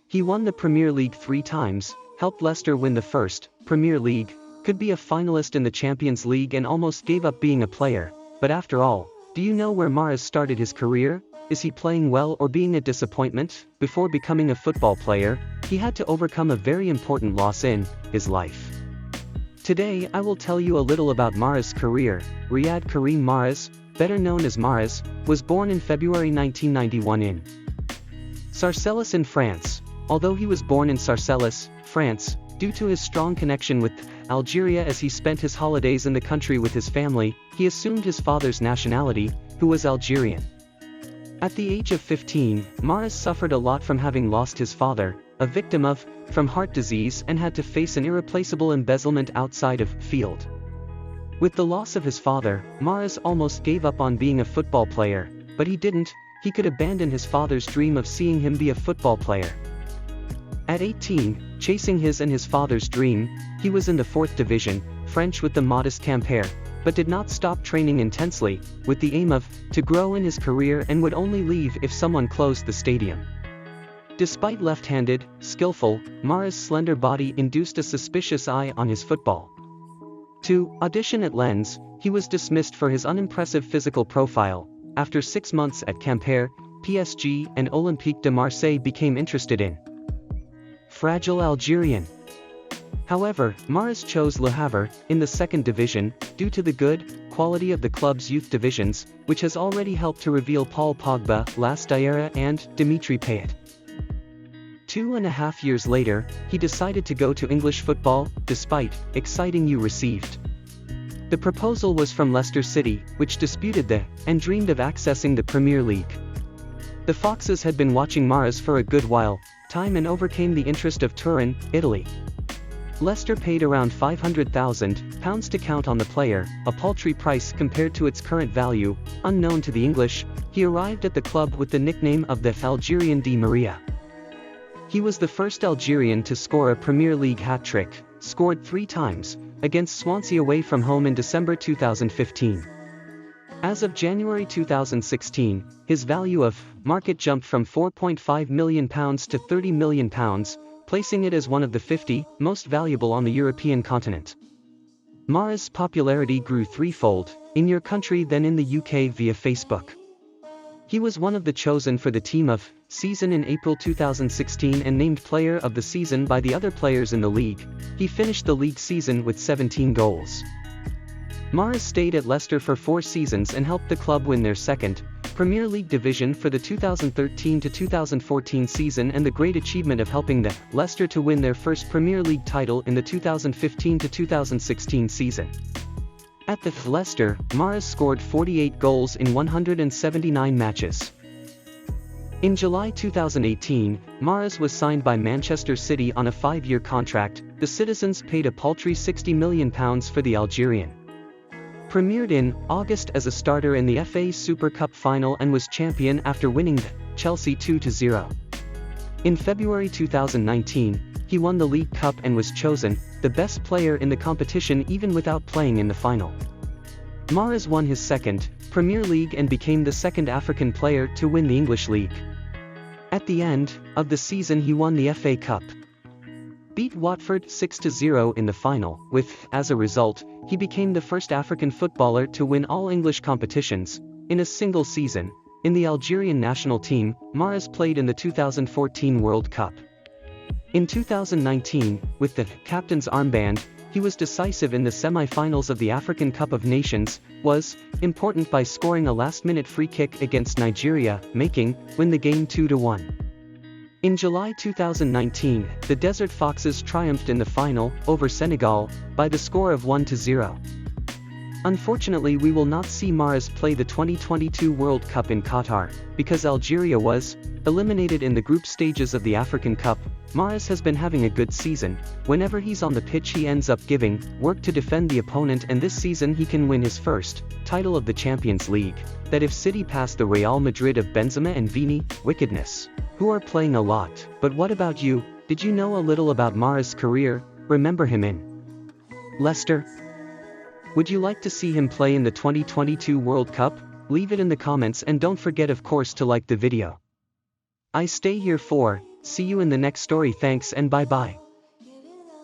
He won the Premier League 3 times, helped Leicester win the first Premier League, could be a finalist in the Champions League and almost gave up being a player. But after all, do you know where Mahrez started his career? Is he playing well or being a disappointment? Before becoming a football player, he had to overcome a very important loss in his life. Today I will tell you a little about Mahrez's career. Riyad Karim Mahrez, better known as Mahrez, was born in February 1991 in Sarcelles in France. Although he was born in Sarcelles, France, due to his strong connection with Algeria as he spent his holidays in the country with his family, he assumed his father's nationality, who was Algerian. At the age of 15, Mahrez suffered a lot from having lost his father, a victim of heart disease, and had to face an irreplaceable embezzlement outside of field. With the loss of his father, Mahrez almost gave up on being a football player, but he didn't. He could abandon his father's dream of seeing him be a football player. At 18, chasing his and his father's dream, he was in the 4th division, French with the modest Quimper, but did not stop training intensely, with the aim to grow in his career, and would only leave if someone closed the stadium. Despite left-handed, skillful, Mahrez's slender body induced a suspicious eye on his football. To audition at Lens, he was dismissed for his unimpressive physical profile. After 6 months at Quimper, PSG and Olympique de Marseille became interested in fragile Algerian. However, Mahrez chose Le Havre, in the 2nd division, due to the good quality of the club's youth divisions, which has already helped to reveal Paul Pogba, Las Diarra and Dimitri Payet. 2.5 years later, he decided to go to English football, despite exciting news received. The proposal was from Leicester City, which disputed and dreamed of accessing the Premier League. The Foxes had been watching Mahrez for a good while, time and overcame the interest of Turin, Italy. Leicester paid around £500,000 to count on the player, a paltry price compared to its current value. Unknown to the English, he arrived at the club with the nickname of the Algerian Di Maria. He was the first Algerian to score a Premier League hat-trick, scored 3 times, against Swansea away from home in December 2015. As of January 2016, his value of market jumped from £4.5 million to £30 million, placing it as one of the 50 most valuable on the European continent. Mahrez's popularity grew threefold, in your country then in the UK via Facebook. He was one of the chosen for the team of season in April 2016 and named player of the season by the other players in the league. He finished the league season with 17 goals. Mahrez stayed at Leicester for 4 seasons and helped the club win their 2nd Premier League division for the 2013-2014 season, and the great achievement of helping Leicester to win their first Premier League title in the 2015-2016 season. At Leicester, Mahrez scored 48 goals in 179 matches. In July 2018, Mahrez was signed by Manchester City on a 5-year contract. The citizens paid a paltry £60 million for the Algerian. Premiered in August as a starter in the FA Super Cup final and was champion after winning Chelsea 2-0. In February 2019, he won the League Cup and was chosen the best player in the competition even without playing in the final. Mahrez won his 2nd Premier League and became the 2nd African player to win the English League. At the end of the season he won the FA Cup. Beat Watford 6-0 in the final, as a result, he became the first African footballer to win all English competitions in a single season. In the Algerian national team, Mahrez played in the 2014 World Cup. In 2019, with the captain's armband, he was decisive in the semi-finals of the African Cup of Nations, was important by scoring a last-minute free kick against Nigeria, making win the game 2-1. In July 2019, the Desert Foxes triumphed in the final, over Senegal, by the score of 1-0. Unfortunately, we will not see Mahrez play the 2022 World Cup in Qatar, because Algeria was eliminated in the group stages of the African Cup. Mahrez has been having a good season. Whenever he's on the pitch he ends up giving work to defend the opponent, and this season he can win his first title of the Champions League. That if City pass the Real Madrid of Benzema and Vini, wickedness, who are playing a lot. But what about you? Did you know a little about Mahrez's career? Remember him in Leicester? Would you like to see him play in the 2022 World Cup? Leave it in the comments and don't forget of course to like the video. I stay here for See you in the next story. Thanks and bye bye.